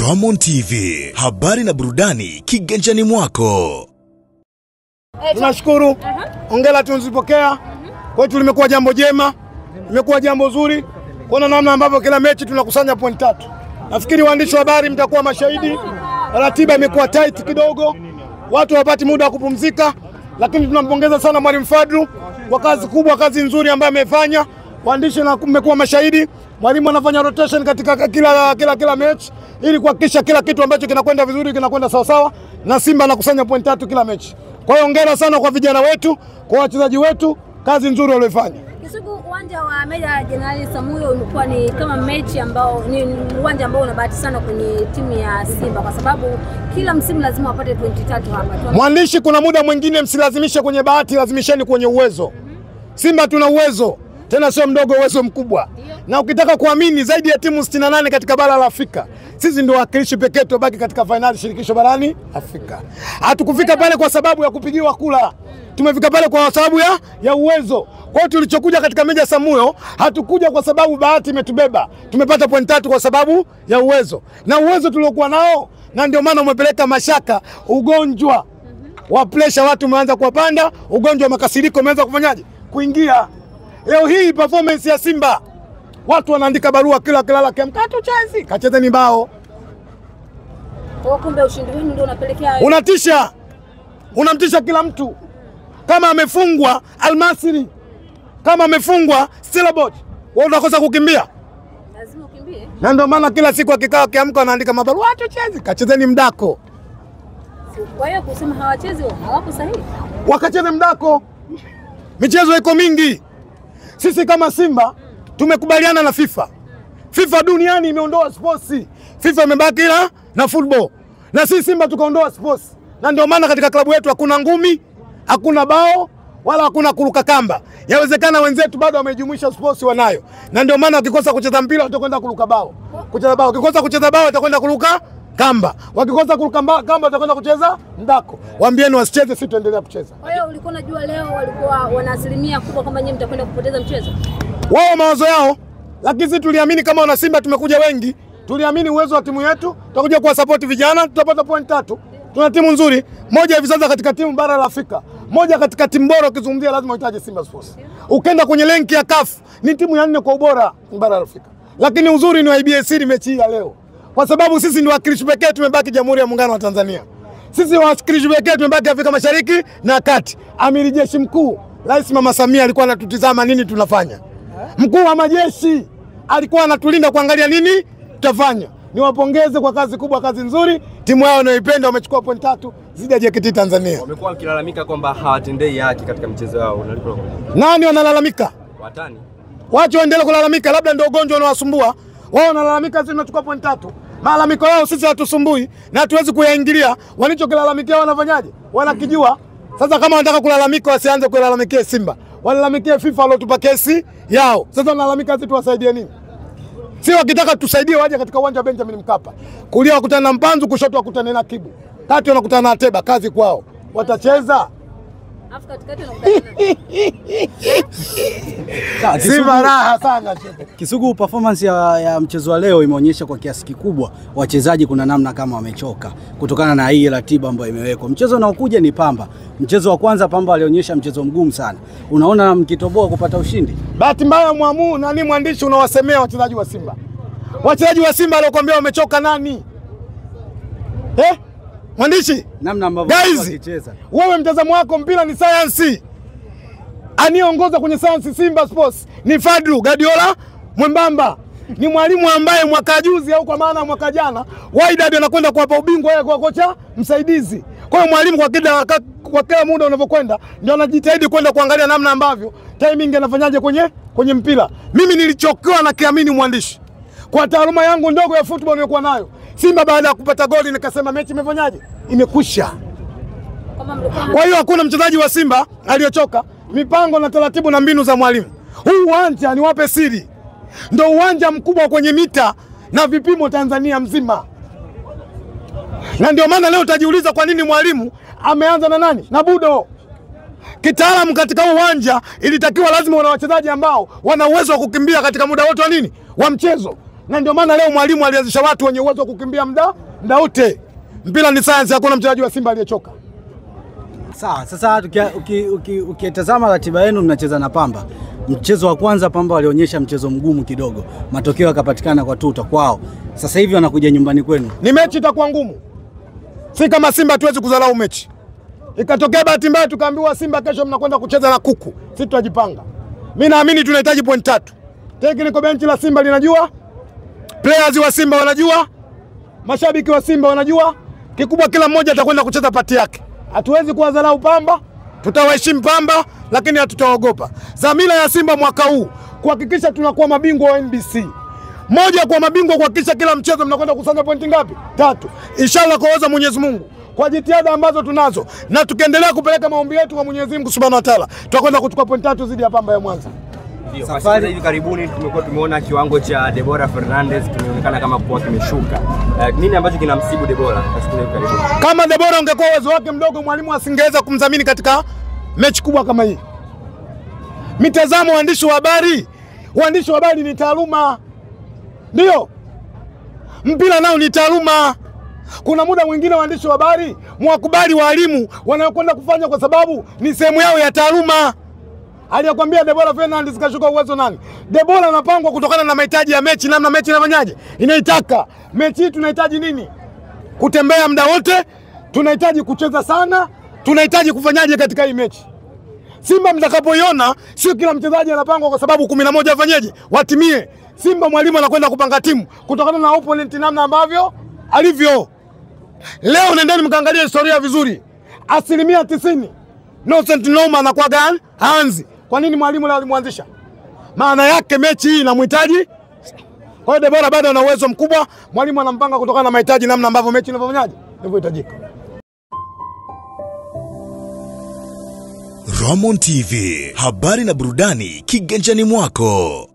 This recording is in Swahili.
Ramon TV, habari na burudani kiganjani mwako. Tunashukuru. Hongera tunazipokea. Kwetu limekuwa jambo jema, limekuwa jambo zuri. Kuna namna ambavyo kila mechi tunakusanya point 3. Nafikiri waandishi wa habari mtakuwa mashahidi. Ratiba imekuwa tight kidogo. Watu hawapati muda wa kupumzika, lakini tunampongeza sana Mwalimu Fadlu kwa kazi kubwa, kazi nzuri ambayo amefanya. Waandishi na mmekuwa mashahidi. Mwalimu anafanya rotation katika kila mechi ili kuhakikisha kila kitu ambacho kinakwenda vizuri kinakwenda sawa sawa, na Simba anakusanya point 3 kila mechi. Kwa hiyo hongera sana kwa vijana wetu, kwa wachezaji wetu, kazi nzuri waliofanya. Kisugu, uwanja wa Meja Jenerali Samuyo umekuwa ni kama mechi ambao ni uwanja ambao una bahati sana kwenye timu ya Simba kwa sababu kila msimu lazima wapate pointi 3 hapa. Mwandishi, kuna muda mwingine msilazimishe kwenye bahati, lazimisheni kwenye uwezo. Simba tuna uwezo, tena sio mdogo, uwezo mkubwa. Na ukitaka kuamini zaidi ya timu 68 katika bara la Afrika, sisi ndio wakilishi pekee tubaki katika finali shirikisho barani Afrika. Hatukufika pale kwa sababu ya kupigiwa kula. Tumefika pale kwa sababu ya uwezo. Kwa hiyo tulichokuja katika Meja Samuyo, hatukuja kwa sababu bahati imetubeba. Tumepata point 3 kwa sababu ya uwezo. Na uwezo tuliokuwa nao, na ndio maana umepeleka mashaka, ugonjwa wa pressure watu umeanza kuwapanda, ugonjwa wa makasiriko umeanza kufanyaje? Kuingia. Leo hii performance ya Simba, watu wanaandika barua kila kilala kiamkatu chezi, kachezeni bao. Kwa kumbe ushindi wenu ndio unapelekea Unatisha. Unamtisha kila mtu. Kama amefungwa Al-Masri, kama amefungwa Stellenbosch, wewe unakosa kukimbia? Lazima ukimbie. Na ndio maana kila siku akikao kiamka anaandika mabarua, watu chezi, kachezeni mdako. Kwa hiyo kusema hawachezi hawako sahihi. Wakacheze mdako. Michezo iko mingi. Sisi kama Simba tumekubaliana na FIFA. FIFA duniani imeondoa sports. FIFA imebaki na football. Na sisi Simba tukaondoa sports. Na ndio maana katika klabu yetu hakuna ngumi, hakuna bao, wala hakuna kuruka kamba. Yawezekana wenzetu bado wamejumuisha sports wanayo. Na ndio maana wakikosa kucheza mpira watakwenda kuruka bao. Kucheza bao, wakikosa kucheza bao watakwenda kuruka kamba. Wakikosa kuruka kamba watakwenda kucheza ndako. Waambieni wasicheze, sisi tuendelea kucheza. Kwa hiyo ulikuwa unajua leo walikuwa wana asilimia kubwa kwamba nyinyi mtakwenda kupoteza mchezo? Wao mawazo yao, lakini sisi tuliamini kama wana Simba tumekuja wengi. Tuliamini uwezo wa timu yetu, tutakuja kuwa support vijana, tutapata point 3. Tuna timu nzuri, moja hivi sasa katika timu bara la Afrika. Moja katika timu bora ukizungumzia lazima uhitaji Simba Sports. Ukenda kwenye lenki ya CAF, ni timu ya 4 kwa ubora bara la Afrika. Lakini uzuri ni wa IBC mechi hii ya leo. Kwa sababu sisi ndio wakilishi pekee tumebaki Jamhuri ya Muungano wa Tanzania. Sisi wakilishi pekee tumebaki Afrika Mashariki na Kati. Amiri Jeshi Mkuu Rais Mama Samia alikuwa anatutizama nini tunafanya. Mkuu wa majeshi alikuwa anatulinda kuangalia nini tutafanya. Niwapongeze kwa kazi kubwa, kazi nzuri. Timu yao wanaipenda, wamechukua point 3 zidi ya JKT Tanzania. Wamekuwa wakilalamika kwamba hawatendei haki katika mchezo wao. Nani wanalalamika? Watani. Wacha waendelee kulalamika, labda ndio ugonjwa unawasumbua. Wao wanalalamika sisi tunachukua point 3. Malalamiko yao sisi hatusumbui na hatuwezi kuyaingilia. Walichokilalamikia wanafanyaje? Wanakijua. Sasa kama wanataka kulalamika wasianze kulalamikia Simba. Walalamikia FIFA waliotupa kesi yao. Sasa wanalalamika sisi tuwasaidie nini? Si wakitaka tusaidie waje katika uwanja wa Benjamin Mkapa. Kulia wakutana na Mpanzu, kushoto wakutana na Kibu. Kati wanakutana na Ateba, kazi kwao. Watacheza. Afu katikati wanakutana. Simba raha sana. Kisugu, performance ya mchezo wa leo imeonyesha kwa kiasi kikubwa wachezaji kuna namna kama wamechoka kutokana na hii ratiba ambayo imewekwa. Mchezo unaokuja ni Pamba. Mchezo wa kwanza Pamba alionyesha mchezo mgumu sana. Unaona mkitoboa kupata ushindi? Bahati mbaya nani mwandishi unawasemea wachezaji wa Simba? Wachezaji wa Simba waliokuambia wamechoka nani? Mwandishi, namna ambavyo wakicheza. Wewe mtazamo wako mpira ni science. Anayeongoza kwenye science Simba Sports ni Fadlu Guardiola mwembamba. Ni mwalimu ambaye mwaka juzi au kwa maana mwaka jana Wydad anakwenda kuwapa ubingwa yeye kwa kocha msaidizi. Kwa hiyo mwalimu kwa kila muda unavyokwenda ndio anajitahidi kwenda kuangalia namna ambavyo timing anafanyaje kwenye mpira. Mimi nilichokuwa na kiamini mwandishi. Kwa taaluma yangu ndogo ya football nilikuwa nayo, Simba baada ya kupata goli nikasema mechi imefanyaje? Imekwisha. Kwa hiyo hakuna mchezaji wa Simba aliyochoka. Mipango na taratibu na mbinu za mwalimu. Huu uwanja ni wape siri. Ndio uwanja mkubwa kwenye mita na vipimo Tanzania mzima. Na ndio maana leo utajiuliza kwa nini mwalimu ameanza na nani? Na Budo. Kitaalamu katika uwanja ilitakiwa lazima wana wachezaji ambao wana uwezo wa kukimbia katika muda wote wa nini? Wa mchezo. Na ndio maana leo mwalimu alianzisha watu wenye uwezo wa kukimbia muda wote. Mpira ni science, hakuna mchezaji wa Simba aliyechoka. Sawa, sasa ukitazama ratiba yenu mnacheza na Pamba. Mchezo wa kwanza Pamba walionyesha mchezo mgumu kidogo. Matokeo yakapatikana kwa tuta kwao. Sasa hivi wanakuja nyumbani kwenu. Ni mechi itakuwa ngumu. Si kama Simba tuwezi kudharau mechi. Ikatokea bahati mbaya tukaambiwa Simba kesho mnakwenda kucheza na kuku. Sisi tutajipanga. Mimi naamini tunahitaji point 3. Technical bench la Simba linajua. Players wa Simba wanajua. Mashabiki wa Simba wanajua. Kikubwa kila mmoja atakwenda kucheza pati yake. Hatuwezi kuwadharau Pamba, tutawaheshimu Pamba, lakini hatutaogopa. Dhamira ya Simba mwaka huu kuhakikisha tunakuwa mabingwa wa NBC. Moja, kwa mabingwa kuhakikisha kila mchezo mnakwenda kusanya pointi ngapi? 3. Inshallah kwa uwezo wa Mwenyezi Mungu. Kwa jitihada ambazo tunazo na tukiendelea kupeleka maombi yetu kwa Mwenyezi Mungu Subhanahu wa Ta'ala, tutakwenda kuchukua pointi 3 dhidi ya Pamba ya Mwanza. Ndio, kwa sasa hivi karibuni tumeona kiwango cha Deborah Fernandez kimeonekana kama kwa kimeshuka. Nini ambacho kinamsibu Deborah kwa siku hizi karibuni? Kama Deborah ungekuwa uwezo wake mdogo, mwalimu asingeweza kumdhamini katika mechi kubwa kama hii. Mitazamo waandishi wa habari ni taaluma. Ndio. Mpira nao ni taaluma. Kuna muda mwingine waandishi wa habari mwakubali walimu wanaokwenda kufanya kwa sababu ni sehemu yao ya taaluma. Aliyakwambia Deborah Fernandez kashuka uwezo nani? Deborah anapangwa kutokana na mahitaji ya mechi, namna mechi inafanyaje? Inaitaka. Mechi hii tunahitaji nini? Kutembea muda wote, tunahitaji kucheza sana, tunahitaji kufanyaje katika hii mechi. Simba mtakapoiona sio kila mchezaji anapangwa kwa sababu 11 afanyeje? Watimie. Simba mwalimu anakwenda kupanga timu kutokana na opponent namna ambavyo alivyo. Leo nendeni mkaangalia historia vizuri. 90% Innocent Noma anakuwa gani? Hanzi. Kwa nini mwalimu leo alimwanzisha? Maana yake mechi hii inamhitaji. Kwa hiyo Deborah bado ana uwezo mkubwa, mwalimu anampanga kutokana na mahitaji namna ambavyo mechi inavyofanyaje? Inavyohitajika. Ramon TV, habari na burudani kiganjani mwako.